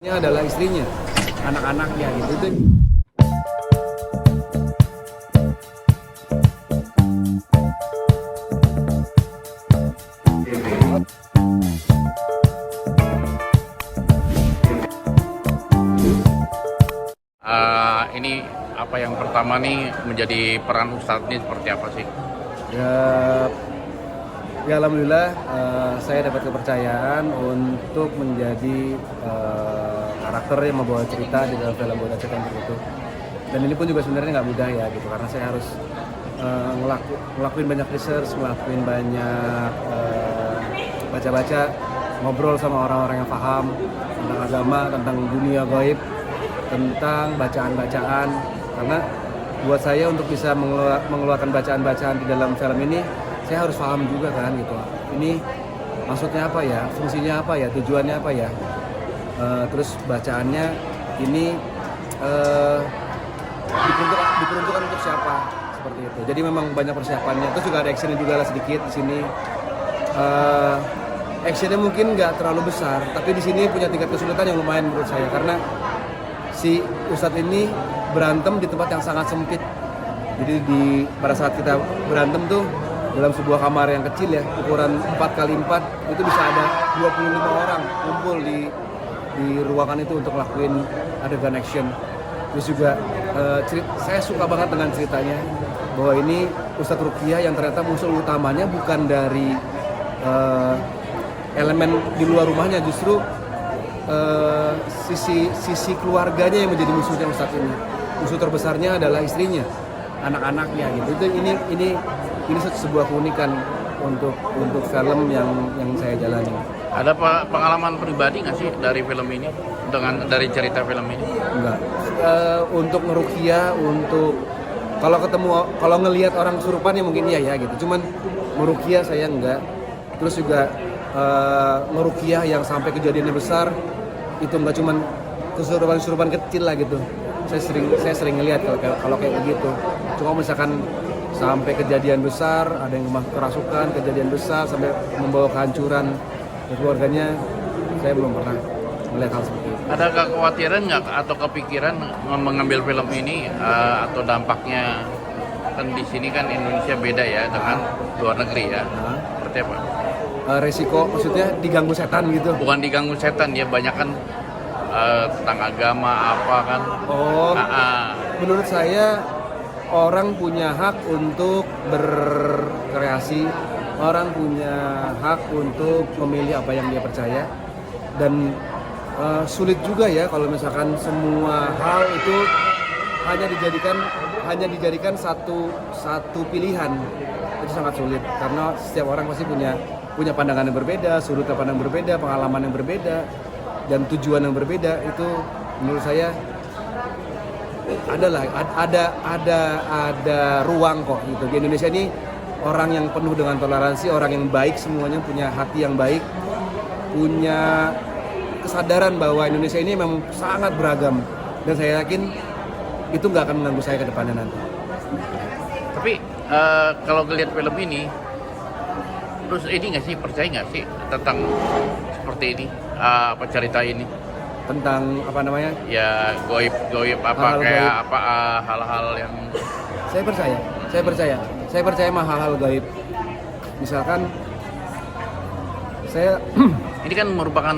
Ini adalah istrinya, anak-anaknya gitu. Ini apa yang pertama nih menjadi peran Ustadz ini seperti apa sih? Ya, ya alhamdulillah saya dapat kepercayaan untuk menjadi karakter yang membawa cerita di dalam film Bola Cetan itu. Dan ini pun juga sebenarnya nggak mudah ya gitu, karena saya harus ngelakuin banyak research, ngelakuin banyak baca-baca, ngobrol sama orang-orang yang paham tentang agama, tentang dunia gaib, tentang bacaan-bacaan. Karena buat saya untuk bisa mengeluarkan bacaan-bacaan di dalam film ini, saya harus paham juga kan gitu. Ini maksudnya apa ya, fungsinya apa ya, tujuannya apa ya. Terus bacaannya ini diperuntukkan untuk siapa, seperti itu. Jadi memang banyak persiapannya. Terus juga ada actionnya juga lah sedikit di sini. Actionnya mungkin nggak terlalu besar, tapi di sini punya tingkat kesulitan yang lumayan menurut saya, karena si Ustadz ini berantem di tempat yang sangat sempit. Jadi pada saat kita berantem tuh dalam sebuah kamar yang kecil ya, ukuran 4x4, itu bisa ada 25 orang kumpul di ruangan itu untuk ngelakuin adegan action. Terus juga saya suka banget dengan ceritanya, bahwa ini Ustadz Ruqyah yang ternyata musuh utamanya bukan dari elemen di luar rumahnya, justru sisi keluarganya yang menjadi musuhnya Ustadz ini. Musuh terbesarnya adalah istrinya, anak-anaknya gitu. Ini sebuah keunikan untuk film yang saya jalani. Ada pengalaman pribadi nggak sih dari film ini, dari cerita film ini? Enggak. Untuk ngeruqyah, kalau ngelihat orang kesurupan ya mungkin iya ya gitu. Cuman meruqyah saya enggak. Terus juga ngeruqyah yang sampai kejadiannya besar, itu enggak, cuman kesurupan kecil lah gitu. Saya sering ngelihat kalau kayak begitu. Cuma misalkan sampai kejadian besar, ada yang kerasukan, kejadian besar sampai membawa kehancuran keluarganya, saya belum pernah melihat hal seperti itu. Ada kekhawatiran nggak atau kepikiran mengambil film ini atau dampaknya? Kan di sini kan Indonesia beda ya dengan luar negeri ya. Seperti apa? Resiko maksudnya diganggu setan gitu? Bukan diganggu setan ya, banyak kan tentang agama apa kan. Menurut saya orang punya hak untuk berkreasi, orang punya hak untuk memilih apa yang dia percaya. Dan sulit juga ya kalau misalkan semua hal itu hanya dijadikan satu pilihan. Itu sangat sulit, karena setiap orang pasti punya pandangan yang berbeda, sudut pandang yang berbeda, pengalaman yang berbeda, dan tujuan yang berbeda. Itu menurut saya ada ruang kok gitu. Di Indonesia ini orang yang penuh dengan toleransi, orang yang baik, semuanya punya hati yang baik, punya kesadaran bahwa Indonesia ini memang sangat beragam, dan saya yakin itu nggak akan mengganggu saya ke depannya nanti. Tapi kalau ngelihat film ini, terus ini nggak sih, percaya nggak sih tentang seperti ini, apa cerita ini? Tentang apa namanya? Ya goib apa, kayak gaib. Apa hal-hal yang saya percaya mah hal-hal gaib. Misalkan saya ini kan merupakan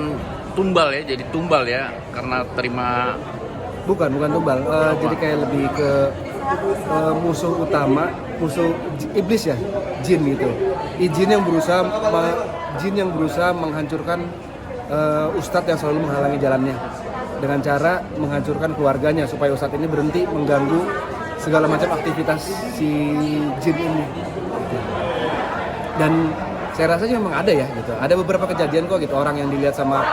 tumbal ya, jadi tumbal ya, karena terima. bukan tumbal, jadi kayak lebih ke musuh utama, musuh iblis ya, jin gitu. Jin yang berusaha menghancurkan Ustadz yang selalu menghalangi jalannya, dengan cara menghancurkan keluarganya supaya Ustadz ini berhenti mengganggu segala macam aktivitas si jin ini. Dan saya rasa memang ada ya gitu. Ada beberapa kejadian kok gitu, orang yang dilihat sama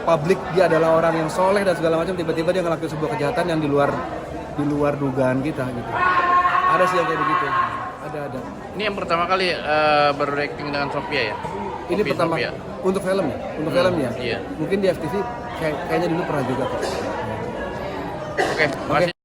publik dia adalah orang yang soleh dan segala macam, tiba-tiba dia ngelakuin sebuah kejahatan yang di luar dugaan kita gitu. Ada sih yang kayak begitu. Ada. Ini yang pertama kali beracting dengan Sophia ya? Ini pertama Sophia. Untuk filmnya. Iya. Mungkin di FTV kayaknya dulu pernah juga kok. Oke, makasih.